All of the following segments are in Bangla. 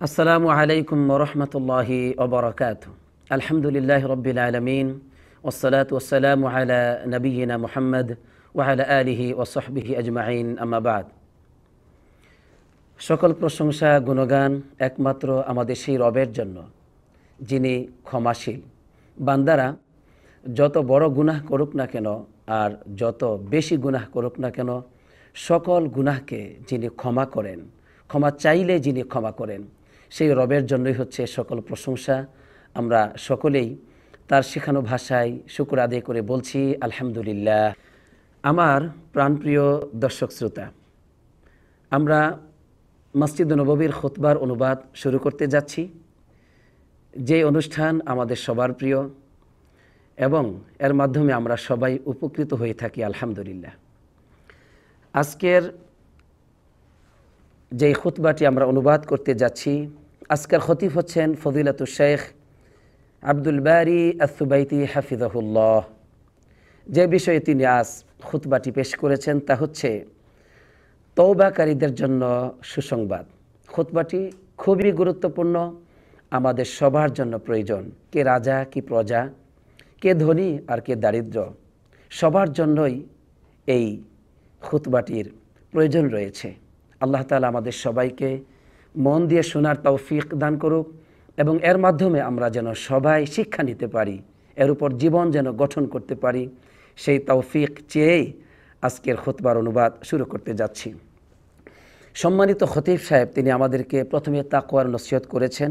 আসসালামু আলাইকুম ওরহমতুল্লাহি ওবরাকাতুহু। আলহামদুলিল্লাহ রব্বিল আলামিন ওয়াসসালাতু ওয়াসসালামু আলা নবিয়িনা মুহাম্মদ ওয়া আলা আলিহি ওয়া সাহবিহি আজমাইন, আম্মা বাদ। সকল প্রশংসা গুণগান একমাত্র আমাদের সেই রবের জন্য, যিনি ক্ষমাশীল। বান্দারা যত বড় গুনাহ করুক না কেন আর যত বেশি গুনাহ করুক না কেন, সকল গুনাহকে যিনি ক্ষমা করেন, ক্ষমা চাইলে যিনি ক্ষমা করেন, সেই রবের জন্যই হচ্ছে সকল প্রশংসা। আমরা সকলেই তার শেখানো ভাষায় শুকর আদায় করে বলছি আলহামদুলিল্লাহ। আমার প্রাণপ্রিয় দর্শক শ্রোতা, আমরা মসজিদ নববীর খুতবার অনুবাদ শুরু করতে যাচ্ছি, যে অনুষ্ঠান আমাদের সবার প্রিয় এবং এর মাধ্যমে আমরা সবাই উপকৃত হয়ে থাকি আলহামদুলিল্লাহ। আজকের যেই খুতবাটি আমরা অনুবাদ করতে যাচ্ছি, আজকের খতিব হচ্ছেন ফজিলাতুশ শেখ আব্দুল বারী আস-সুবাইতি হাফিজাহুল্লাহ। যে বিষয়ে তিনি আজ খুতবাটি পেশ করেছেন তা হচ্ছে তওবাকারীদের জন্য সুসংবাদ। খুতবাটি খুবই গুরুত্বপূর্ণ, আমাদের সবার জন্য প্রয়োজন। কে রাজা কি প্রজা, কে ধনী আর কে দারিদ্র, সবার জন্যই এই খুতবাটির প্রয়োজন রয়েছে। আল্লাহ তাআলা আমাদের সবাইকে মন দিয়ে শোনার তৌফিক দান করুক এবং এর মাধ্যমে আমরা যেন সবাই শিক্ষা নিতে পারি, এর উপর জীবন যেন গঠন করতে পারি, সেই তৌফিক চেয়েই আজকের খুতবার অনুবাদ শুরু করতে যাচ্ছি। সম্মানিত খতিব সাহেব তিনি আমাদেরকে প্রথমে তাকওয়ার নসিহত করেছেন,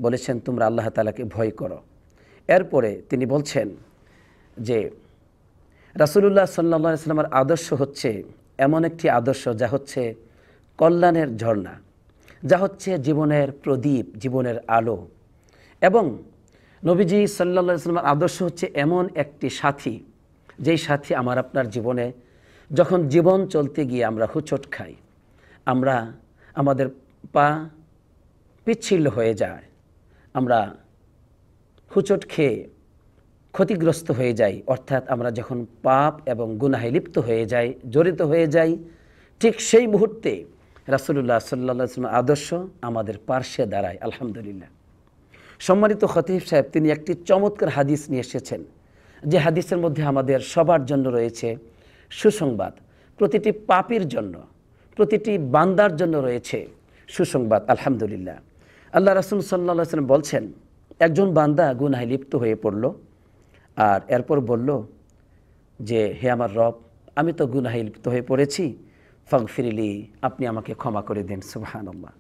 বলেছেন তোমরা আল্লাহ তাআলাকে ভয় করো। এরপরে তিনি বলছেন যে রাসূলুল্লাহ সাল্লাল্লাহু আলাইহি ওয়াসাল্লামের আদর্শ হচ্ছে এমন একটি আদর্শ যা হচ্ছে কল্যাণের ঝর্ণা, যা হচ্ছে জীবনের প্রদীপ, জীবনের আলো। এবং নবীজি সাল্লাল্লাহু আলাইহি ওয়াসাল্লামের আদর্শ হচ্ছে এমন একটি সাথী, যেই সাথী আমার আপনার জীবনে যখন জীবন চলতে গিয়ে আমরা হুচট খাই, আমরা আমাদের পা পিচ্ছিল হয়ে যায়, আমরা হুচট খেয়ে ক্ষতিগ্রস্ত হয়ে যাই, অর্থাৎ আমরা যখন পাপ এবং গুনাহে লিপ্ত হয়ে যাই, জড়িত হয়ে যাই, ঠিক সেই মুহূর্তে রাসূলুল্লাহ সাল্লাল্লাহু আলাইহি ওয়াসাল্লামের আদর্শ আমাদের পার্শ্বে দাঁড়ায় আলহামদুলিল্লাহ। সম্মানিত খতিব সাহেব তিনি একটি চমৎকার হাদিস নিয়ে এসেছেন, যে হাদিসের মধ্যে আমাদের সবার জন্য রয়েছে সুসংবাদ। প্রতিটি পাপীর জন্য, প্রতিটি বান্দার জন্য রয়েছে সুসংবাদ আলহামদুলিল্লাহ। আল্লাহ রাসূল সাল্লাল্লাহু আলাইহি ওয়াসাল্লাম বলছেন, একজন বান্দা গুনাহে লিপ্ত হয়ে পড়ল আর এরপর বলল যে হে আমার রব, আমি তো গুনাহে লিপ্ত হয়ে পড়েছি, ফাগফিরলি, আপনি আমাকে ক্ষমা করে দিন। সুবহানাল্লাহ।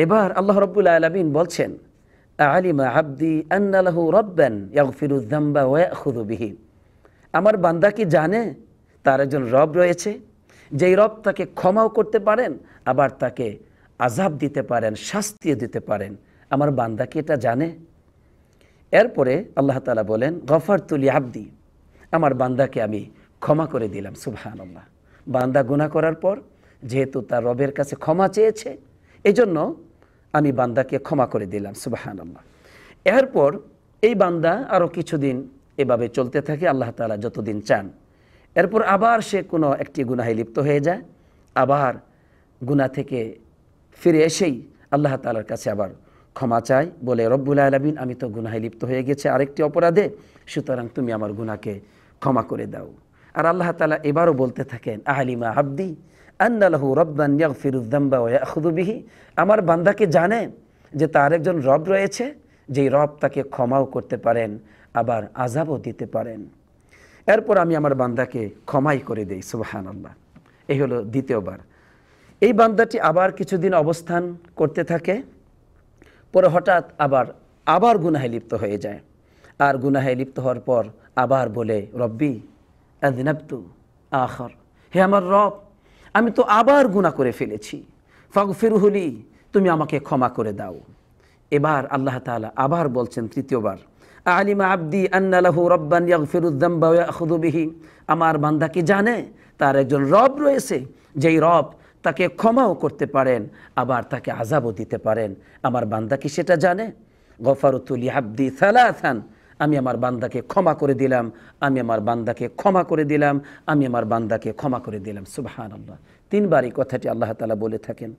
এবার আল্লাহ রাব্বুল আলামিন বলছেন, আলিমা আবদি আন্না লাহু রাব্বান ইয়াগফিরুয যামবা ওয়া ইয়াখুযু বিহি। আমার বান্দা কি জানে তার একজন রব রয়েছে, যেই রব তাকে ক্ষমাও করতে পারেন, আবার তাকে আযাব দিতে পারেন, শাস্তিও দিতে পারেন। আমার বান্দা কি এটা জানে? এরপরে আল্লাহ তাআলা বলেন, গফারতু লি আবদি, আমার বান্দাকে আমি ক্ষমা করে দিলাম। সুবহানাল্লাহ। বান্দা গুনাহ করার পর যেহেতু তার রবের কাছে ক্ষমা চেয়েছে, এজন্য আমি বান্দাকে ক্ষমা করে দিলাম। সুবহানাল্লাহ। এরপর এই বান্দা আরও কিছুদিন এভাবে চলতে থাকে, আল্লাহ তাআলা যতদিন চান। এরপর আবার সে কোনো একটি গুনাহে লিপ্ত হয়ে যায়, আবার গুনাহ থেকে ফিরে এসেই আল্লাহ তাআলার কাছে আবার ক্ষমা চায়, বলে রব্বুল আলামিন আমি তো গুনাহে লিপ্ত হয়ে গেছে আরেকটি অপরাধে, সুতরাং তুমি আমার গুনাহকে ক্ষমা করে দাও। আর আল্লাহ তাআলা এবারও বলতে থাকেন, আলিমা আবদি আন্না লাহু রাব্বান ইয়াগফিরুয যামবা ওয়া ইয়াখুযু বিহি। আমার বান্দাকে জানে যে তার একজন রব রয়েছে, যেই রব তাকে ক্ষমাও করতে পারেন, আবার আযাবও দিতে পারেন। এরপর আমি আমার বান্দাকে ক্ষমাই করে দেই। সুবহানাল্লাহ। এই হলো দ্বিতীয়বার। এই বান্দাটি আবার কিছুদিন অবস্থান করতে থাকে, পরে হঠাৎ আবার গুনাহে লিপ্ত হয়ে যায়। আর গুনাহে লিপ্ত হওয়ার পর আবার বলে, রব্বি আযনাবতু আখর, হে আমার রব, আমি তো আবার গুনাহ করে ফেলেছি, ফাগফিরহু লি, তুমি আমাকে ক্ষমা করে দাও। এবার আল্লাহ তাআলা আবার বলছেন তৃতীয়বার, আলিমা আবদি আন্না লাহু রাব্বান ইয়াগফিরুয যামবা ওয়া ইয়াখুযু বিহি। আমার বান্দা কি জানে তার একজন রব রয়েছে, যেই রব তাকে ক্ষমাও করতে পারেন, আবার তাকে আযাবও দিতে পারেন। আমার বান্দা কি সেটা জানে? গফারতু লি আবদি সালাসান, আমি আমার বান্দাকে ক্ষমা করে দিলাম, আমি আমার বান্দাকে ক্ষমা করে দিলাম, আমি আমার বান্দাকে ক্ষমা করে দিলাম। সুবহানাল্লাহ। তিনবার এই কথাটি আল্লাহ তাআলা বলে থাকেন।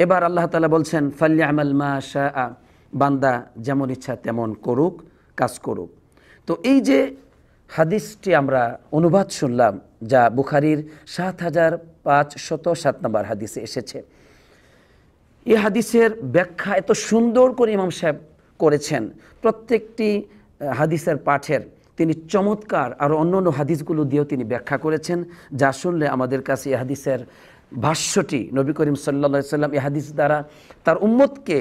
এবার আল্লাহ তাআলা বলছেন ফালইআমাল মা শাআ, বান্দা যেমন ইচ্ছা তেমন করুক, কাজ করুক। তো এই যে হাদিসটি আমরা অনুবাদ শুনলাম, যা বুখারীর ৭৫৭৭ নম্বর হাদিসে এসেছে, এই হাদিসের ব্যাখ্যা এত সুন্দর করে ইমাম সাহেব করেছেন। প্রত্যেকটি হাদিসের পাঠের তিনি চমৎকার আর অন্যান্য হাদিসগুলো দিয়েও তিনি ব্যাখ্যা করেছেন, যা শুনলে আমাদের কাছে এই হাদিসের ভাষ্যটি, নবী করিম সাল্লাল্লাহু আলাইহি সাল্লাম এই হাদিস দ্বারা তার উম্মতকে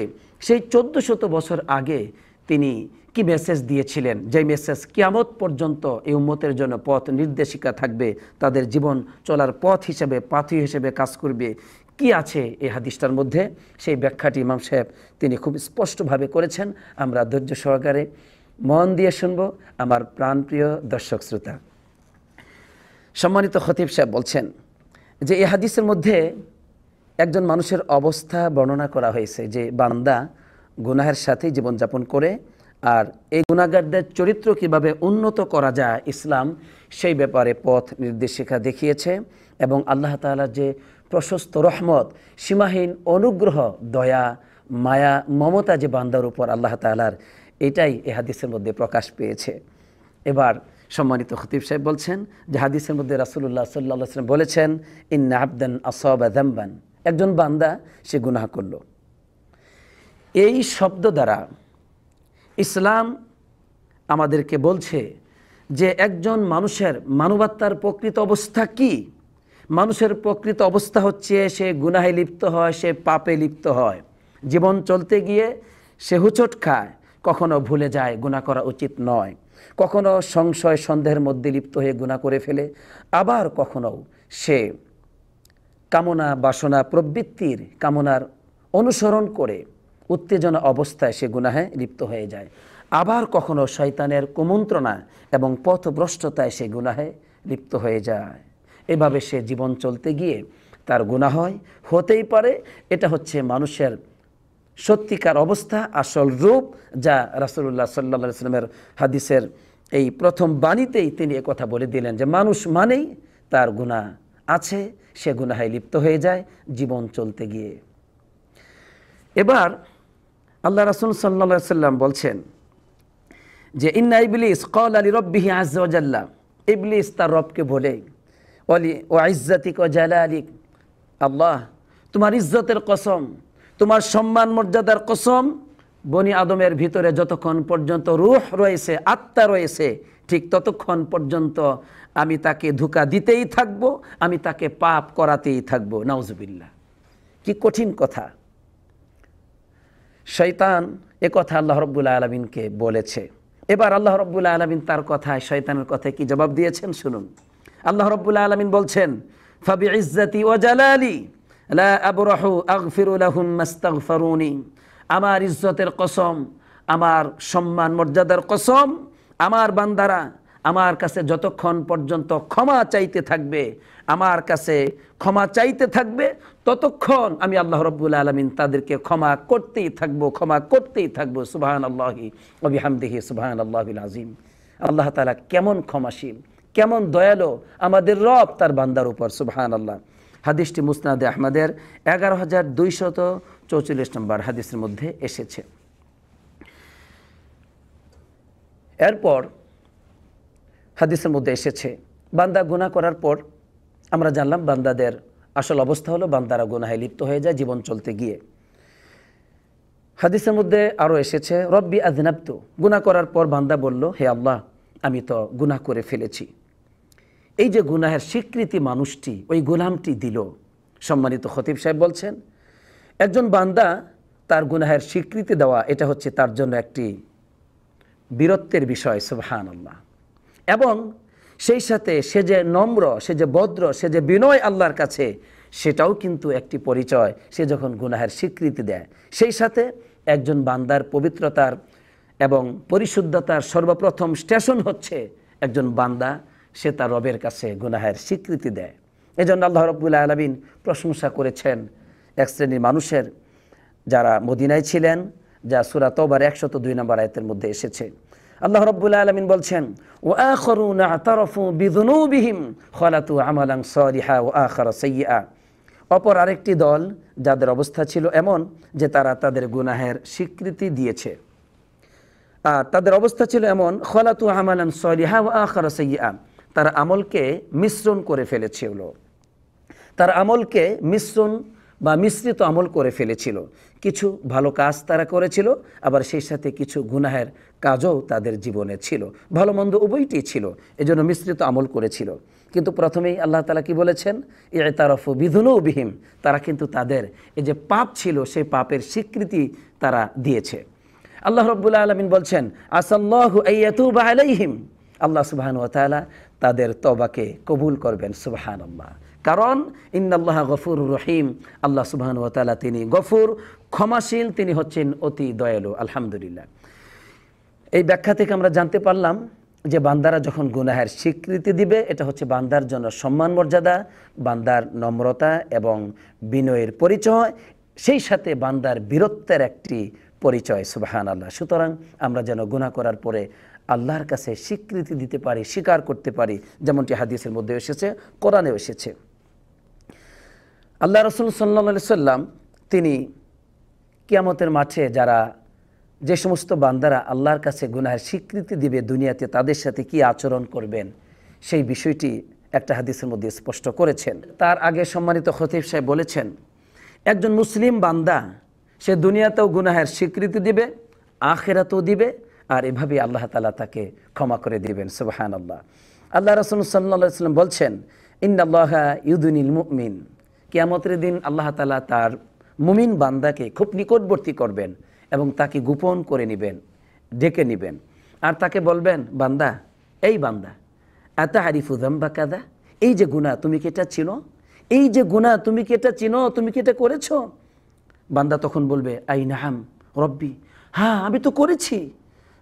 সেই ১৪০০ বছর আগে তিনি কি মেসেজ দিয়েছিলেন, যে মেসেজ কিয়ামত পর্যন্ত এই উম্মতের জন্য পথ নির্দেশিকা থাকবে, তাদের জীবন চলার পথ হিসেবে, পাথি হিসেবে কাজ করবে, কি আছে এই হাদিসটার মধ্যে, সেই ব্যাখ্যাটি ইমাম সাহেব তিনি খুব স্পষ্টভাবে করেছেন। আমরা ধৈর্য সহকারে মন দিয়ে শুনব। আমার প্রাণপ্রিয় দর্শক শ্রোতা, সম্মানিত খতিব সাহেব বলছেন যে এই হাদিসের মধ্যে একজন মানুষের অবস্থা বর্ণনা করা হয়েছে, যে বান্দা গুনাহের সাথে জীবনযাপন করে, আর এই গুনাহগারদের চরিত্র কিভাবে উন্নত করা যায় ইসলাম সেই ব্যাপারে পথ নির্দেশিকা দেখিয়েছে। এবং আল্লাহ তাআলার যে প্রশস্ত রহমত, সীমাহীন অনুগ্রহ, দয়া, মায়া, মমতা যে বান্দার উপর আল্লাহ তাআলার, এটাই এই হাদিসের মধ্যে প্রকাশ পেয়েছে। এবার সম্মানিত খতিব সাহেব বলছেন যে হাদিসের মধ্যে রাসূলুল্লাহ সাল্লাল্লাহু আলাইহি ওয়াসাল্লাম বলেছেন, ইন্না আবদান আসাবা যামবান, একজন বান্দা সে গুনাহ করল। এই শব্দ দ্বারা ইসলাম আমাদেরকে বলছে যে একজন মানুষের মানবাত্মার প্রকৃত অবস্থা কি। মানুষের প্রকৃত অবস্থা হচ্ছে সে গুনাহে লিপ্ত হয়, সে পাপে লিপ্ত হয়, জীবন চলতে গিয়ে সে হুচট খায়, কখনো ভুলে যায় গুনাহ করা উচিত নয়, কখনো সংশয় সন্দেহের মধ্যে লিপ্ত হয়ে গুনাহ করে ফেলে, আবার কখনো সে কামনা বাসনা প্রবৃত্তির কামনার অনুসরণ করে উত্তেজনা অবস্থায় সে গুনাহে লিপ্ত হয়ে যায়, আবার কখনো শয়তানের কুমন্ত্রণা এবং পথভ্রষ্টতায় সে গুনাহে লিপ্ত হয়ে যায়। এভাবে সে জীবন চলতে গিয়ে তার গুনাহ হতেই পারে। এটা হচ্ছে মানুষের সত্যিকার অবস্থা, আসল রূপ, যা রাসূলুল্লাহ সাল্লাল্লাহু আলাইহি ওয়াসাল্লামের হাদিসের এই প্রথম বাণীতেই তিনি একথা বলে দিলেন যে মানুষ মানেই তার গুনাহ আছে, সে গুনাহে লিপ্ত হয়ে যায় জীবন চলতে গিয়ে। এবার আল্লাহ রাসূল সাল্লাল্লাহু আলাইহি ওয়াসাল্লাম বলছেন যে ইন্না ইবলিস ক্বালা লিরাব্বিহি আযজা ওয়া জাল্লা, ইবলিস তার রবকে বলে, ওয়া ইজ্জাতিক ওয়া জালালিক, আল্লাহ তোমার ইজ্জতের কসম, তোমার সম্মান মর্যাদার কসম, বনি আদমের ভিতরে যতক্ষণ পর্যন্ত রূহ রয়েছে, আত্মা রয়েছে, ঠিক ততক্ষণ পর্যন্ত আমি তাকে ধোঁকা দিতেই থাকব, আমি তাকে পাপ করাতেই থাকব। নাউজুবিল্লাহ, কি কঠিন কথা। শয়তান এ কথা আল্লাহ রাব্বুল আলামিনকে বলেছে। এবার আল্লাহ রাব্বুল আলামিন তার কথায়, শয়তানের কথায় কি জবাব দিয়েছেন শুনুন। আল্লাহ রাব্বুল আলামিন বলছেন, ফাবিইজ্জাতি ওয়া জালালি লা আবরাহু আগফিরু লাহুম মাস্তাগফিরুনি, আমার ইজ্জতের কসম, আমার সম্মান মর্যাদার কসম, আমার বান্দারা আমার কাছে যতক্ষণ পর্যন্ত ক্ষমা চাইতে থাকবে, আমার কাছে ক্ষমা চাইতে থাকবে, ততক্ষণ আমি আল্লাহ রাব্বুল আলামিন তাদেরকে ক্ষমা করতেই থাকবো, ক্ষমা করতেই থাকবো। সুবহানাল্লাহি ওয়া বিহামদিহি সুবহানাল্লাহিল আযীম। আল্লাহ তাআলা কেমন ক্ষমাশীল, কেমন দয়ালু আমাদের রব তার বান্দার উপর। সুবহানাল্লাহ। হাদিসটি মুসনাদে আহমদের ১১,২৪৪ নম্বর হাদিসের মধ্যে এসেছে। এরপর হাদিসের মধ্যে এসেছে বান্দা গুনাহ করার পর আমরা জানলাম বান্দাদের আসল অবস্থা হলো বান্দারা গুনাহে লিপ্ত হয়ে যায় জীবন চলতে গিয়ে। হাদিসের মধ্যে আরও এসেছে রব্বি আযনাবতু, গুনাহ করার পর বান্দা বলল, হে আল্লাহ আমি তো গুনাহ করে ফেলেছি। এই যে গুনাহের স্বীকৃতি মানুষটি, ওই গোলামটি দিল। সম্মানিত খতিব সাহেব বলছেন, একজন বান্দা তার গুনাহের স্বীকৃতি দেওয়া, এটা হচ্ছে তার জন্য একটি বীরত্বের বিষয়। সুবহানাল্লাহ। এবং সেই সাথে সে যে নম্র, সে যে ভদ্র, সে যে বিনয় আল্লাহর কাছে, সেটাও কিন্তু একটি পরিচয়। সে যখন গুনাহের স্বীকৃতি দেয়, সেই সাথে একজন বান্দার পবিত্রতার এবং পরিশুদ্ধতার সর্বপ্রথম স্টেশন হচ্ছে একজন বান্দা সে তার রবের কাছে গুনাহের স্বীকৃতি দেয়। এজন্য আল্লাহ রাব্বুল আলামিন প্রশংসা করেছেন এক শ্রেণীর মানুষের, যারা মদিনায় ছিলেন, যা সূরা তাওবার ১০২ নম্বর আয়াতের মধ্যে এসেছে। আল্লাহ রাব্বুল আলামিন বলছেন, ওয়া আখারুনা আতারাফু বিযুনুবিহিম খালাতু আমালান সালিহা ওয়া আখারা সাইয়্যা অপর আরেকটি দল যাদের অবস্থা ছিল এমন যে তারা তাদের গুনাহের স্বীকৃতি দিয়েছে, আর তাদের অবস্থা ছিল এমন খলাতু আমালান সলিহা ওয়া আখারা সাইয়্যা, তারা আমলকে মিশ্রণ করে ফেলেছিল, তারা আমলকে মিশ্রিত আমল করে ফেলেছিল। কিছু ভালো কাজ তারা করেছিল, আবার সেই সাথে কিছু গুনাহের কাজও তাদের জীবনে ছিল, ভালো মন্দ উভয়টি ছিল, এজন্য মিশ্রিত আমল করেছিল। কিন্তু প্রথমেই আল্লাহ তাআলা কি বলেছেন, ইতারাফু বিযুনুবিহিম, তারা কিন্তু তাদের এই যে পাপ ছিল সেই পাপের স্বীকৃতি তারা দিয়েছে। আল্লাহ রাব্বুল আলামিন বলছেন আসাল্লাহু আইয়াতুবা আলাইহিম, আল্লাহ সুবহানাহু ওয়া তাআলা তাদের তওবাকে কবুল করবেন, সুবহানাল্লাহ। কারণ ইন্নাল্লাহা গফুরুর রহিম, আল্লাহ সুবহানাহু ওয়া তাআলা তিনি গফুর, ক্ষমাশীল, তিনি হচ্ছেন অতি দয়ালু। আলহামদুলিল্লাহ। এই ব্যাখ্যা থেকে আমরা জানতে পারলাম যে বান্দারা যখন গুনাহের স্বীকৃতি দিবে এটা হচ্ছে বান্দার জন্য সম্মান মর্যাদা, বান্দার নম্রতা এবং বিনয়ের পরিচয়, সেই সাথে বান্দার বীরত্বের একটি পরিচয়, সুবহানাল্লাহ। সুতরাং আমরা যেন গুনাহ করার পরে আল্লাহর কাছে স্বীকৃতি দিতে পারি, স্বীকার করতে পারি, যেমনটি হাদিসের মধ্যে এসেছে, কোরআনেও এসেছে। আল্লাহ রাসূল সাল্লাল্লাহু আলাইহি সাল্লাম তিনি কিয়ামতের মাঠে যে সমস্ত বান্দারা আল্লাহর কাছে গুনাহের স্বীকৃতি দিবে দুনিয়াতে তাদের সাথে কি আচরণ করবেন সেই বিষয়টি একটা হাদিসের মধ্যে স্পষ্ট করেছেন। তার আগে সম্মানিত খতিব সাহেব বলেছেন, একজন মুসলিম বান্দা সে দুনিয়াতেও গুনাহের স্বীকৃতি দিবে, আখিরাতেও দিবে, আর এভাবে আল্লাহ তাআলা তাকে ক্ষমা করে দিবেন, সুবহানাল্লাহ। আল্লাহ রাসূল সাল্লাল্লাহু আলাইহি ওয়াসাল্লাম বলছেন, ইন্নাল্লাহা ইউদুনিল মুমিন, কিয়ামতের দিন আল্লাহ তাআলা তার মুমিন বান্দাকে খুব নিকটবর্তী করবেন এবং তাকে গোপন করে নেবেন, ডেকে নেবেন, আর তাকে বলবেন, বান্দা, এই বান্দা, আতারিফু যামবা কাযা, এই যে গুনাহ তুমি কি এটা চিনো, এই যে গুনাহ তুমি কি এটা চিনো, তুমি কি এটা করেছো? বান্দা তখন বলবে, আই নাহাম রব্বি, হ্যাঁ আমি তো করেছি,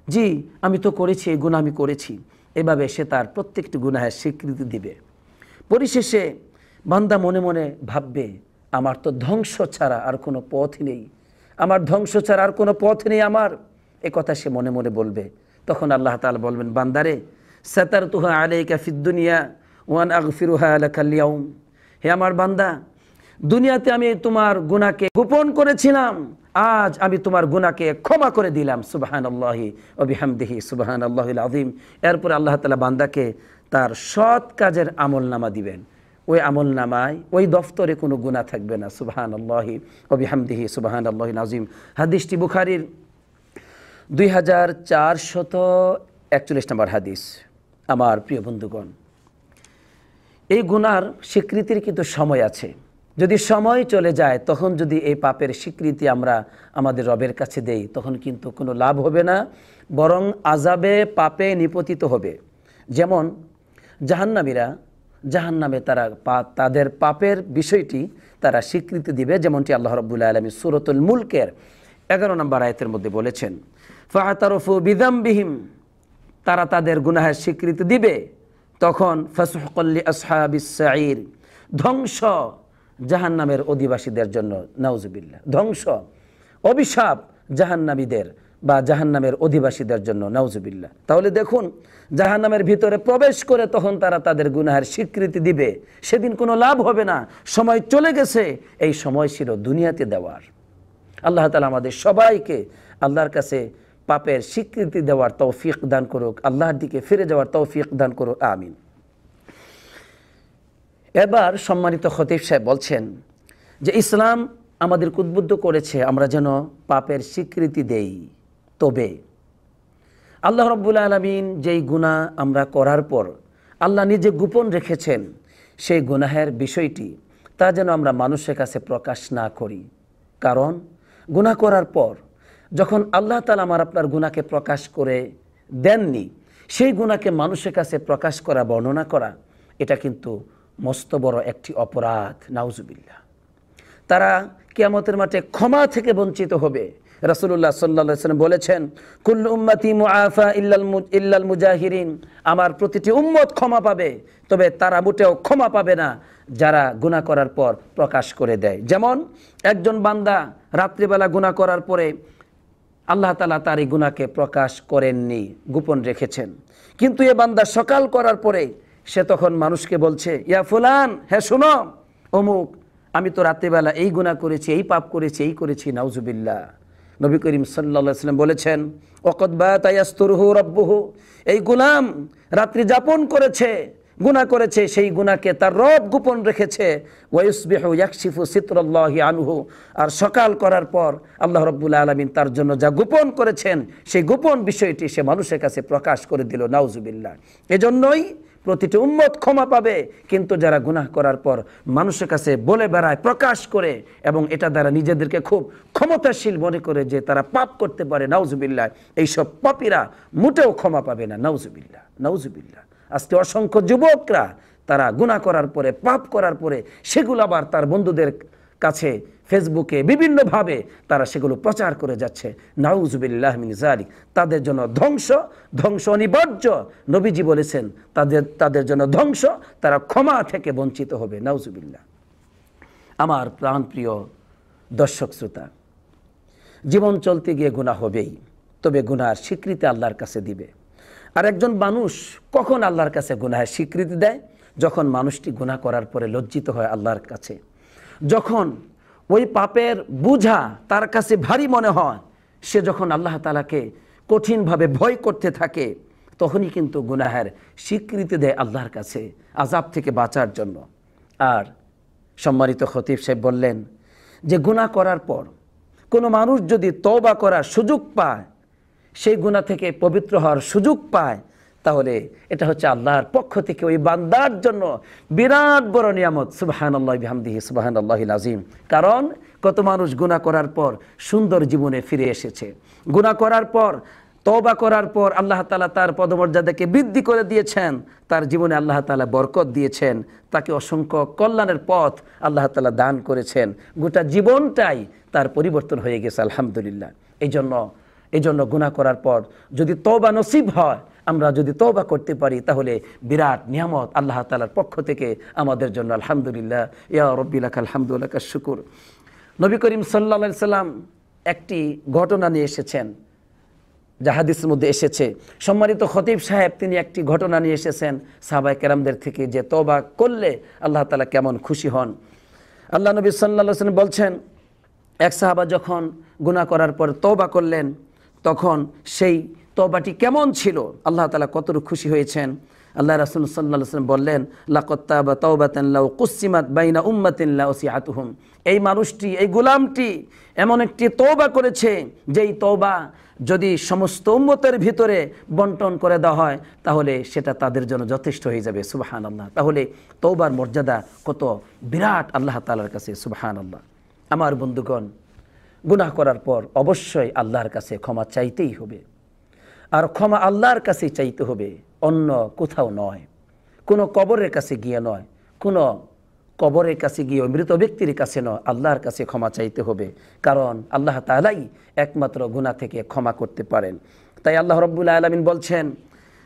জি আমি তো করেছি, এই গুনাহ আমি করেছি। এভাবে সে তার প্রত্যেকটি গুনাহের স্বীকৃতি দিবে। পরিশেষে বান্দা মনে মনে ভাববে, আমার তো ধ্বংস ছাড়া আর কোনো পথ নেই, আমার ধ্বংস ছাড়া আর কোনো পথ নেই আমার, এ কথা সে মনে মনে বলবে। তখন আল্লাহ তাআলা বলবেন, বান্দারে, সাতারতুহা আলাইকা ফিদ দুনিয়া ওয়া আন আগফিরুহা লাকাল ইয়াউম, হে আমার বান্দা, দুনিয়াতে আমি তোমার গুনাহকে গোপন করেছিলাম, আজ আমি তোমার গুনাহকে ক্ষমা করে দিলাম, সুবহানাল্লাহি ওয়া বিহামদিহি সুবহানাল্লাহিল আযীম। এরপর আল্লাহ তাআলা বান্দাকে তার সৎ কাজের আমলনামা দিবেন, ওই আমলনামায় ওই দফতরে কোনো গুনাহ থাকবে না, সুবহানাল্লাহি ওয়া বিহামদিহি সুবহানাল্লাহিল আযীম। হাদিসটি বুখারীর 2441 নম্বর হাদিস। আমার প্রিয় বন্ধুগণ, এই গুনার স্বীকৃতির কিন্তু সময় আছে, যদি সময় চলে যায় তখন যদি এই পাপের স্বীকৃতি আমরা আমাদের রবের কাছে দেই তখন কিন্তু কোনো লাভ হবে না, বরং আযাবে পাপে নিপতিত হবে। যেমন জাহান্নামীরা জাহান্নামে তাদের পাপের বিষয়টি তারা স্বীকৃতি দিবে, যেমনটি আল্লাহ রাব্বুল আলামিন সূরাতুল মুলকের 11 নম্বর আয়াতের মধ্যে বলেছেন, ফাআতারফু বিযামবিহিম, তারা তাদের গুনাহের স্বীকৃতি দিবে, তখন ফাসুহকাল লিআসহাবিস সাঈর, ধ্বংস জাহান্নামের অধিবাসীদের জন্য, নাউজুবিল্লাহ, ধ্বংস, অভিশাপ জাহান্নামীদের বা জাহান্নামের অধিবাসীদের জন্য, নাউজুবিল্লাহ। তাহলে দেখুন, জাহান্নামের ভিতরে প্রবেশ করে তখন তারা তাদের গুনাহের স্বীকৃতি দিবে, সেদিন কোনো লাভ হবে না, সময় চলে গেছে, এই সময় ছিল দুনিয়াতে দেওয়ার। আল্লাহ তাআলা আমাদের সবাইকে আল্লাহর কাছে পাপের স্বীকৃতি দেওয়ার তৌফিক দান করুক, আল্লাহর দিকে ফিরে যাওয়ার তৌফিক দান করুক, আমিন। এবার সম্মানিত খতিব সাহেব বলছেন যে ইসলাম আমাদের উদ্বুদ্ধ করেছে আমরা যেন পাপের স্বীকৃতি দেই, তবে আল্লাহ রাব্বুল আলামিন যেই গুনাহ আমরা করার পর আল্লাহ নিজে গোপন রেখেছেন সেই গুনাহের বিষয়টি তা যেন আমরা মানুষের কাছে প্রকাশ না করি। কারণ গুনাহ করার পর যখন আল্লাহ তাআলা আমার আপনার গুনাহকে প্রকাশ করে দেননি, সেই গুনাহকে মানুষের কাছে প্রকাশ করা, বর্ণনা করা, এটা কিন্তু মস্ত বড় একটি অপরাধ, নাউজুবিল্লাহ। তারা কিয়ামতের মাঠে ক্ষমা থেকে বঞ্চিত হবে। রাসূলুল্লাহ সাল্লাল্লাহু আলাইহি ওয়াসাল্লাম বলেছেন, কুল্লু উম্মতি মুআফা ইল্লাল মুজাহিরিন, আমার প্রতিটি উম্মত ক্ষমা পাবে, তবে তারা মোটেও ক্ষমা পাবে না যারা গুনাহ করার পর প্রকাশ করে দেয়। যেমন একজন বান্দা রাত্রিবেলা গুনাহ করার পরে আল্লাহ তাআলা তার এই গুনাহকে প্রকাশ করেননি, গোপন রেখেছেন, কিন্তু এ বান্দা সকাল করার পরে সে তখন মানুষকে বলছে, ইয়া ফুলান, হ্যাঁ শোনো, অমুক আমি তো রাত্রিবেলা এই গুনাহ করেছি, এই পাপ করেছি, এই করেছি, নাউজুবিল্লাহ। নবী করিম সাল্লাল্লাহু আলাইহি ওয়াসাল্লাম বলেছেন, ওয়াকাদ বাতা ইয়াসতুরহু রাব্বুহু, এই গোলাম রাত্রি যাপন করেছে, গুনাহ করেছে, সেই গুনাহকে তার রব গোপন রেখেছে। ওয়ায়ুসবিহু ইয়াকশিফু সিতরাল্লাহি আনহু, আর সকাল করার পর আল্লাহ রাব্বুল আলামিন তার জন্য যা গোপন করেছেন সেই গোপন বিষয়টি সে মানুষের কাছে প্রকাশ করে দিল, নাউজুবিল্লাহ। এজন্যই প্রতিটি উম্মত ক্ষমা পাবে, কিন্তু যারা গুনাহ করার পর মানুষের কাছে বলে বেড়ায়, প্রকাশ করে, এবং এটা দ্বারা নিজেদেরকে খুব ক্ষমতাশীল মনে করে যে তারা পাপ করতে পারে, নাউজুবিল্লাহ, এইসব পাপীরা মোটেও ক্ষমা পাবে না, নাউজুবিল্লাহ, নাউজুবিল্লাহ। আজকে অসংখ্য যুবকরা তারা গুনাহ করার পরে, পাপ করার পরে সেগুলো আবার তার বন্ধুদের কাছে ফেসবুকে বিভিন্নভাবে তারা সেগুলো প্রচার করে যাচ্ছে, নাউজুবিল্লাহ মিন যালিক। তাদের জন্য ধ্বংস, ধ্বংস অনিবার্য। নবীজি বলেছেন তাদের জন্য ধ্বংস, তারা ক্ষমা থেকে বঞ্চিত হবে, নাউজুবিল্লাহ। আমার প্রাণপ্রিয় দর্শক শ্রোতা, জীবন চলতে গিয়ে গুনাহ হবেই, তবে গুনাহর স্বীকৃতি আল্লাহর কাছে দিবে। আর একজন মানুষ কখন আল্লাহর কাছে গুনাহের স্বীকৃতি দেয়? যখন মানুষটি গুনাহ করার পরে লজ্জিত হয় আল্লাহর কাছে, যখন ওই পাপের বোঝা তার কাছে ভারী মনে হয়, সে যখন আল্লাহ তাআলাকে কঠিনভাবে ভয় করতে থাকে, তখনই কিন্তু গুনাহের স্বীকৃতি দেয় আল্লাহর কাছে আযাব থেকে বাঁচার জন্য। আর সম্মানিত খতিব সাহেব বললেন যে গুনাহ করার পর কোনো মানুষ যদি তওবা করার সুযোগ পায়, সেই গুনাহ থেকে পবিত্র হওয়ার সুযোগ পায়, তাহলে এটা হচ্ছে আল্লাহর পক্ষ থেকে ওই বান্দার জন্য বিরাট বড় নিয়ামত। সুবহানাল্লাহি বিহামদিহি সুবহানাল্লাহিল আযীম। কারণ কত মানুষ গুনাহ করার পর সুন্দর জীবনে ফিরে এসেছে, গুনাহ করার পর, তওবা করার পর আল্লাহ তাআলা তার পদমর্যাদাকে বৃদ্ধি করে দিয়েছেন, তার জীবনে আল্লাহ তাআলা বরকত দিয়েছেন, তাকে অসংখ্য কল্যাণের পথ আল্লাহ তাআলা দান করেছেন, গোটা জীবনটাই তার পরিবর্তন হয়ে গেছে, আলহামদুলিল্লাহ। এই জন্য গুনাহ করার পর যদি তওবা নসিব হয়, আমরা যদি তওবা করতে পারি, তাহলে বিরাট নিয়ামত আল্লাহ তাআলার পক্ষ থেকে আমাদের জন্য, আলহামদুলিল্লাহ। ইয়া রাব্বি লাকাল হামদু ওয়া লাকাশ শুকুর। নবী করিম সাল্লাল্লাহু আলাইহি সাল্লাম একটি ঘটনা নিয়ে এসেছেন, যা হাদিসের মধ্যে এসেছে। সম্মানিত খতিব সাহেব তিনি একটি ঘটনা নিয়ে এসেছেন সাহাবায়ে কেরামদের থেকে, যে তওবা করলে আল্লাহ তাআলা কেমন খুশি হন। আল্লাহ নবী সাল্লাল্লাহু আলাইহি সাল্লাম বলছেন, এক সাহাবা যখন গুনাহ করার পর তওবা করলেন, তখন সেই তওবাটি কেমন ছিল, আল্লাহ তাআলা কতটুকু খুশি হয়েছেন। আল্লাহ রাসূল সাল্লাল্লাহু আলাইহি ওয়াসাল্লাম বললেন, লাকাদ তাবা তাওবাতান লাউ কুসিমাত বাইনা উম্মাতিন লা উসিআতুহুম, এই মানুষটি, এই গোলামটি এমন একটি তওবা করেছে, যেই তওবা যদি সমস্ত উম্মতের ভিতরে বন্টন করে দেওয়া হয়, তাহলে সেটা তাদের জন্য যথেষ্ট হয়ে যাবে, সুবহানাল্লাহ। তাহলে তওবার মর্যাদা কত বিরাট আল্লাহ তাআলার কাছে, সুবহানাল্লাহ। আমার বন্ধুগণ, গুনাহ করার পর অবশ্যই আল্লাহর কাছে ক্ষমা চাইতেই হবে, আর ক্ষমা আল্লাহর কাছেই চাইতে হবে, অন্য কোথাও নয়, কোনো কবরের কাছে গিয়ে নয়, কোনো কবরের কাছে গিয়ে মৃত ব্যক্তির কাছে নয়, আল্লাহর কাছে ক্ষমা চাইতে হবে। কারণ আল্লাহ তাআলাই একমাত্র গুনাহ থেকে ক্ষমা করতে পারেন। তাই আল্লাহ রাব্বুল আলামিন বলছেন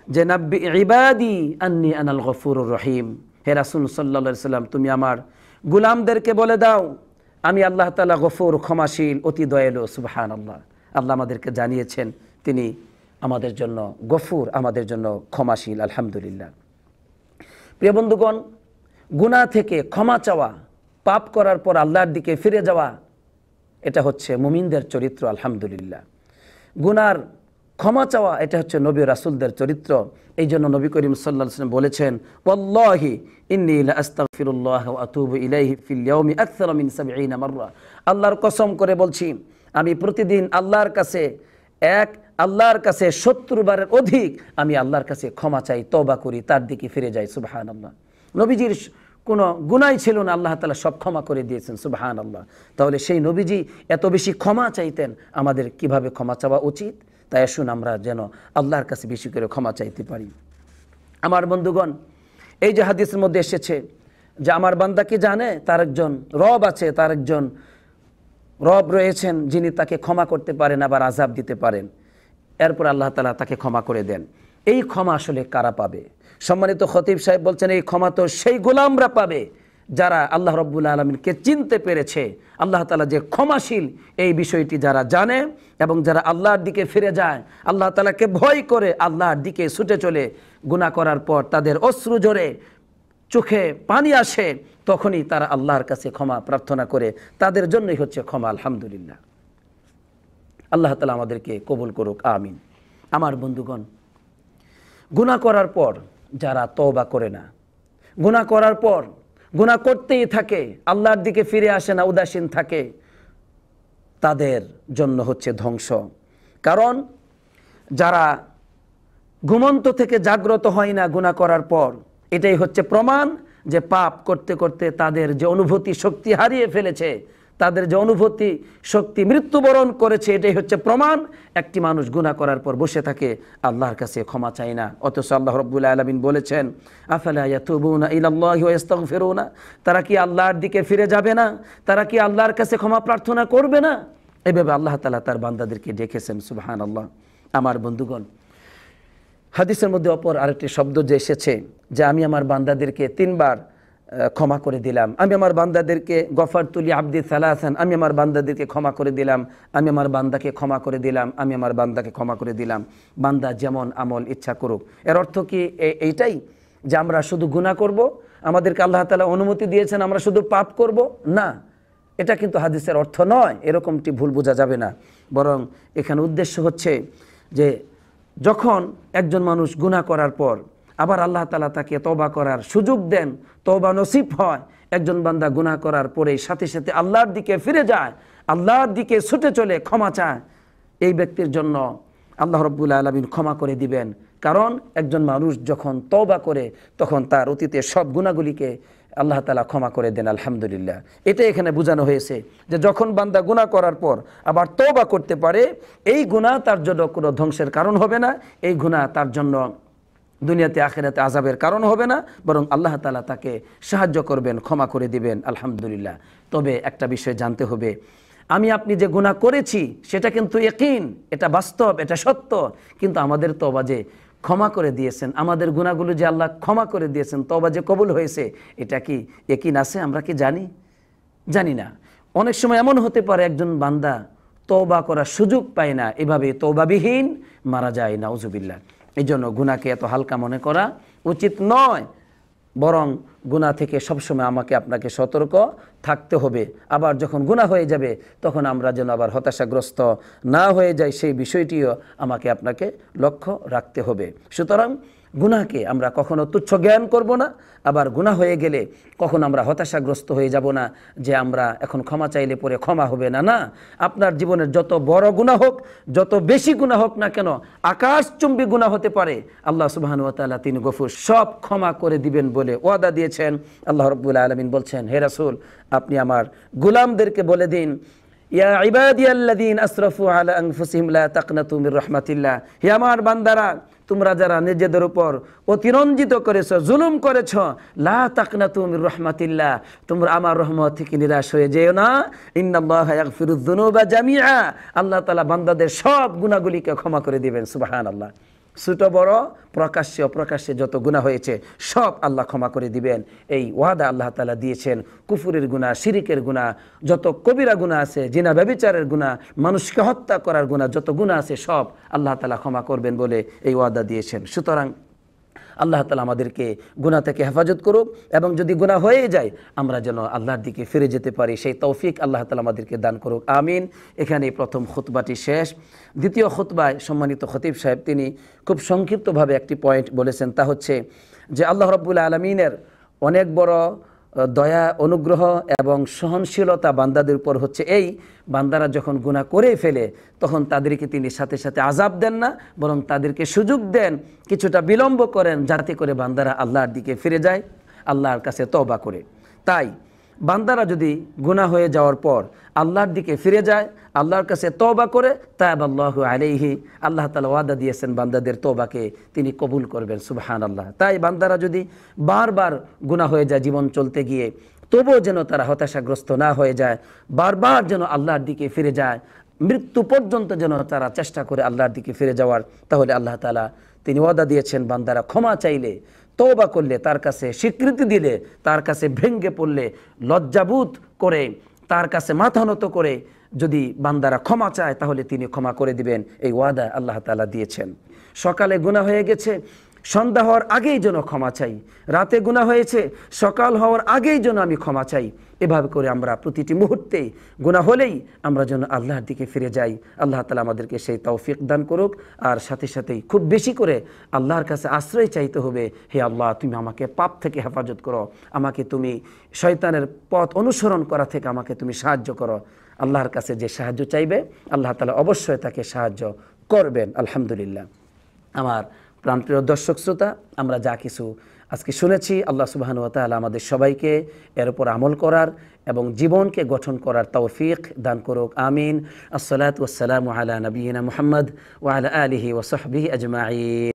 যে, নাব্বি ইবাদি আন্নী আনাল গফুরুর রহিম, হে রাসূল সাল্লাল্লাহু আলাইহি সাল্লাম, তুমি আমার গোলামদেরকে বলে দাও আমি আল্লাহ তাআলা গফুর, ক্ষমাশীল, অতি দয়ালু, সুবহানাল্লাহ। আল্লাহ আমাদেরকে জানিয়েছেন তিনি আমাদের জন্য গফুর, আমাদের জন্য ক্ষমাশীল, আলহামদুলিল্লাহ। প্রিয় বন্ধুগণ, গুনাহ থেকে ক্ষমা চাওয়া, পাপ করার পর আল্লাহর দিকে ফিরে যাওয়া, এটা হচ্ছে মুমিনদের চরিত্র, আলহামদুলিল্লাহ। গুনার ক্ষমা চাওয়া, এটা হচ্ছে নবী রাসূলদের চরিত্র। এই জন্য নবী করিম সাল্লাল্লাহু আলাইহি ওয়াসাল্লাম বলেছেন, ওয়াল্লাহি ইন্নী লা আস্তাগফিরুল্লাহ ওয়া আতুবু ইলাইহি ফিল ইয়াউমি আকসারা মিন 70 মাররা, আল্লাহর কসম করে বলছি, আমি প্রতিদিন আল্লাহর কাছে 70 বারের অধিক আমি আল্লাহর কাছে ক্ষমা চাই, তওবা করি, তার দিকে ফিরে যাই, সুবহানাল্লাহ। নবীজির কোনো গুনাহ ছিল না, আল্লাহ তাআলা সব ক্ষমা করে দিয়েছেন, সুবহানাল্লাহ। তাহলে সেই নবীজি এত বেশি ক্ষমা চাইতেন, আমাদের কিভাবে ক্ষমা চাওয়া উচিত? তাই আসুন আমরা যেন আল্লাহর কাছে বেশি করে ক্ষমা চাইতে পারি। আমার বন্ধুগণ, এই যে হাদিসের মধ্যে এসেছে যে আমার বান্দা কি জানে তার একজন রব আছে, তার একজন রব রয়েছেন যিনি তাকে ক্ষমা করতে পারেন, আবার আযাব দিতে পারেন, এরপর আল্লাহ তাআলা তাকে ক্ষমা করে দেন। এই ক্ষমা আসলে কারা পাবে? সম্মানিত খতিব সাহেব বলছেন, এই ক্ষমা তো সেই গোলামরা পাবে যারা আল্লাহ রাব্বুল আলামিনকে চিনতে পেরেছে, আল্লাহ তাআলা যে ক্ষমাশীল এই বিষয়টি যারা জানে, এবং যারা আল্লাহর দিকে ফিরে যায়, আল্লাহ তাআলাকে ভয় করে আল্লাহর দিকে ছুটে চলে, গুনাহ করার পর তাদের অশ্রু ঝরে, চোখে পানি আসে, তখনই তারা আল্লাহর কাছে ক্ষমা প্রার্থনা করে, তাদের জন্যই হচ্ছে ক্ষমা। আলহামদুলিল্লাহ, আল্লাহ তাআলা আমাদেরকে কবুল করুক, আমিন। আমার বন্ধুগণ, গুনাহ করার পর যারা তওবা করে না, গুনাহ করার পর গুনাহ করতেই থাকে, আল্লাহর দিকে ফিরে আসে না, উদাসীন থাকে, তাদের জন্য হচ্ছে ধ্বংস। কারণ যারা ঘুমন্ত থেকে জাগ্রত হয় না গুনাহ করার পর, এটাই হচ্ছে প্রমাণ যে পাপ করতে করতে তাদের যে অনুভূতি শক্তি হারিয়ে ফেলেছে, তাদের যে অনুভূতি শক্তি মৃত্যুবরণ করেছে, এটাই হচ্ছে প্রমাণ। একটি মানুষ গুনাহ করার পর বসে থাকে, আল্লাহর কাছে ক্ষমা চায় না, অথচ আল্লাহ রাব্বুল আলামিন বলেছেন, আফালা ইয়াতুবুনা ইলাল্লাহি ওয়া ইস্তাগফিরুনা, তারা কি আল্লাহর দিকে ফিরে যাবে না? তারা কি আল্লাহর কাছে ক্ষমা প্রার্থনা করবে না? এভাবে আল্লাহ তাআলা তার বান্দাদেরকে ডেকেছেন। সুবহানাল্লাহ। আমার বন্ধুগণ, হাদিসের মধ্যে অপর আরেকটি শব্দ যে এসেছে যে আমি আমার বান্দাদেরকে 3 বার ক্ষমা করে দিলাম, আমি আমার বান্দাদেরকে গফারতু লি আবদি সালাসান, আমি আমার বান্দাদেরকে ক্ষমা করে দিলাম, আমি আমার বান্দাকে ক্ষমা করে দিলাম, আমি আমার বান্দাকে ক্ষমা করে দিলাম। বান্দা যেমন আমল ইচ্ছা করুক। এর অর্থ কি এইটাই যে আমরা শুধু গুনাহ করব, আমাদেরকে আল্লাহ তাআলা অনুমতি দিয়েছেন আমরা শুধু পাপ করব? না, এটা কিন্তু হাদিসের অর্থ নয়, এরকমটি ভুল বোঝা যাবে না। বরং এখানে উদ্দেশ্য হচ্ছে যে যখন একজন মানুষ গুনাহ করার পর আবার আল্লাহ তাআলা তাকে তওবা করার সুযোগ দেন, তওবা নসিব হয়, একজন বান্দা গুনাহ করার পরে সাথে সাথে আল্লাহর দিকে ফিরে যায়, আল্লাহর দিকে ছুটে চলে ক্ষমা চায়, এই ব্যক্তির জন্য আল্লাহ রাব্বুল আলামিন ক্ষমা করে দিবেন। কারণ একজন মানুষ যখন তওবা করে তখন তার অতীতের সব গুনাহগুলিকে আল্লাহ তাআলা ক্ষমা করে দেন। আলহামদুলিল্লাহ, এটা এখানে বোঝানো হয়েছে যে যখন বান্দা গুনাহ করার পর আবার তওবা করতে পারে, এই গুনাহ তার জন্য কোনো ধ্বংসের কারণ হবে না, এই গুনাহ তার জন্য দুনিয়াতে আখিরাতে আযাবের কারণ হবে না, বরং আল্লাহ তাআলা তাকে সাহায্য করবেন, ক্ষমা করে দিবেন। আলহামদুলিল্লাহ। তবে একটা বিষয় জানতে হবে, আমি আপনি যে গুনাহ করেছি সেটা কিন্তু ইয়াকিন, এটা বাস্তব, এটা সত্য, কিন্তু আমাদের তওবা যে ক্ষমা করে দিয়েছেন, আমাদের গুনাহগুলো যে আল্লাহ ক্ষমা করে দিয়েছেন, তওবা যে কবুল হয়েছে, এটা কি ইয়াকিন আছে? আমরা কি জানি? জানি না। অনেক সময় এমন হতে পারে একজন বান্দা তওবা করার সুযোগ পায় না, এভাবে তওবাবিহীন মারা যায়, নাউজুবিল্লাহ। এই জন্য গুনাহকে এত হালকা মনে করা উচিত নয়, বরং গুনাহ থেকে সবসময় আমাকে আপনাকে সতর্ক থাকতে হবে। আবার যখন গুনাহ হয়ে যাবে তখন আমরা যেন আবার হতাশাগ্রস্ত না হয়ে যাই, সেই বিষয়টিও আমাকে আপনাকে লক্ষ্য রাখতে হবে। সুতরাং গুনাহকে আমরা কখনো তুচ্ছ জ্ঞান করব না, আবার গুনাহ হয়ে গেলে কখনো আমরা হতাশাগ্রস্ত হয়ে যাব না যে আমরা এখন ক্ষমা চাইলে পরে ক্ষমা হবে না। না, আপনার জীবনের যত বড় গুনাহ হোক, যত বেশি গুনাহ হোক না কেন, আকাশচুম্বী গুনাহ হতে পারে, আল্লাহ সুবহানাহু ওয়া তাআলা তিনি গফুর, সব ক্ষমা করে দিবেন বলে ওয়াদা দিয়েছেন। আল্লাহ রাব্বুল আলামিন বলছেন, হে রাসূল, আপনি আমার গোলামদেরকে বলে দিন, ইয়া ইবাদিয়াল্লাযীনা আসরাফু আলা আনফুসিহিম লা তাকনাতু মির রাহমাতিল্লাহ, হে আমার বান্দারা, তোমরা যারা নিজেদের উপর অতিরঞ্জিত করেছো, জুলুম করেছো, লা তাকনাতু মির রাহমাতিল্লাহ, তোমরা আমার রহমত থেকে নিরাশ হয়ে যেও না। ইন্নাল্লাহা ইয়াগফিরুয যুনুবা জামিআ, আল্লাহ তাআলা বান্দাদের সব গুনাহগুলিকে ক্ষমা করে দিবেন। সুবহানাল্লাহ। ছোট বড়, প্রকাশ্যে অপ্রকাশ্যে যত গুনাহ হয়েছে সব আল্লাহ ক্ষমা করে দিবেন, এই ওয়াদা আল্লাহ তাআলা দিয়েছেন। কুফুরের গুনাহ, শিরিকের গুনাহ, যত কবিরা গুনাহ আছে, জিনা ব্যভিচারের গুনাহ, মানুষকে হত্যা করার গুনাহ, যত গুনাহ আছে সব আল্লাহ তাআলা ক্ষমা করবেন বলে এই ওয়াদা দিয়েছেন। সুতরাং আল্লাহ তাআলা আমাদেরকে গুনাহ থেকে হেফাজত করুক, এবং যদি গুনাহ হয়ে যায় আমরা যেন আল্লাহর দিকে ফিরে যেতে পারি, সেই তৌফিক আল্লাহ তাআলা আমাদেরকে দান করুক, আমিন। এখানে প্রথম খুতবাটি শেষ। দ্বিতীয় খুতবায় সম্মানিত খতিব সাহেব তিনি খুব সংক্ষিপ্তভাবে একটি পয়েন্ট বলেছেন, তা হচ্ছে যে আল্লাহ রাব্বুল আলামিনের অনেক বড় দয়া, অনুগ্রহ এবং সহনশীলতা বান্দাদের উপর হচ্ছে এই, বান্দারা যখন গুনাহ করে ফেলে তখন তাদেরকে তিনি সাথে সাথে আযাব দেন না, বরং তাদেরকে সুযোগ দেন, কিছুটা বিলম্ব করেন, যাতে করে বান্দারা আল্লাহর দিকে ফিরে যায়, আল্লাহর কাছে তওবা করে। তাই বান্দারা যদি গুনাহ হয়ে যাওয়ার পর আল্লাহর দিকে ফিরে যায়, আল্লাহর কাছে তওবা করে, তাআবাল্লাহু আলাইহি, আল্লাহ তাআলা ওয়াদা দিয়েছেন বান্দাদের তওবাকে তিনি কবুল করবেন। সুবহানাল্লাহ। তাই বান্দারা যদি বারবার গুনাহ হয়ে যায় জীবন চলতে গিয়ে, তবুও যেন তারা হতাশাগ্রস্ত না হয়ে যায়, বারবার যেন আল্লাহর দিকে ফিরে যায়, মৃত্যু পর্যন্ত যেন তারা চেষ্টা করে আল্লাহর দিকে ফিরে যাওয়ার। তাহলে আল্লাহ তাআলা তিনি ওয়াদা দিয়েছেন, বান্দারা ক্ষমা চাইলে, তওবা করলে, তার কাছে স্বীকৃতি দিলে, তার কাছে ভেঙ্গে পড়লে, লজ্জাবোধ করে, তার কাছে মাথা নত করে যদি বান্দারা ক্ষমা চায় তাহলে তিনি ক্ষমা করে দিবেন, এই ওয়াদা আল্লাহ তাআলা দিয়েছেন। সকালে গুনাহ হয়ে গেছে, সন্ধ্যা হওয়ার আগেই যেন ক্ষমা চাই, রাতে গুনাহ হয়েছে সকাল হওয়ার আগেই যেন আমি ক্ষমা চাই। এভাবে করে আমরা প্রতিটি মুহূর্তে গুনাহ হলেই আমরা যেন আল্লাহর দিকে ফিরে যাই। আল্লাহ তাআলা আমাদেরকে সেই তৌফিক দান করুক। আর সাথে সাথেই খুব বেশি করে আল্লাহর কাছে আশ্রয় চাইতে হবে, হে আল্লাহ তুমি আমাকে পাপ থেকে হেফাজত করো, আমাকে তুমি শয়তানের পথ অনুসরণ করা থেকে আমাকে তুমি সাহায্য করো। আল্লাহর কাছে যে সাহায্য চাইবে আল্লাহ তাআলা অবশ্যই তাকে সাহায্য করবেন। আলহামদুলিল্লাহ। আমার প্রাণপ্রিয় দর্শক শ্রোতা, আমরা যা কিছু আজকে শুনেছি, আল্লাহ সুবহানাহু ওয়া তাআলা আমাদের সবাইকে এর উপর আমল করার এবং জীবনকে গঠন করার তৌফিক দান করুক। আমিন। আসসালাতু ওয়াসসালামু আলা নবিয়িনা মুহাম্মদ ওয়া আলা আলিহি ওয়া সাহবিহি আজমাইন।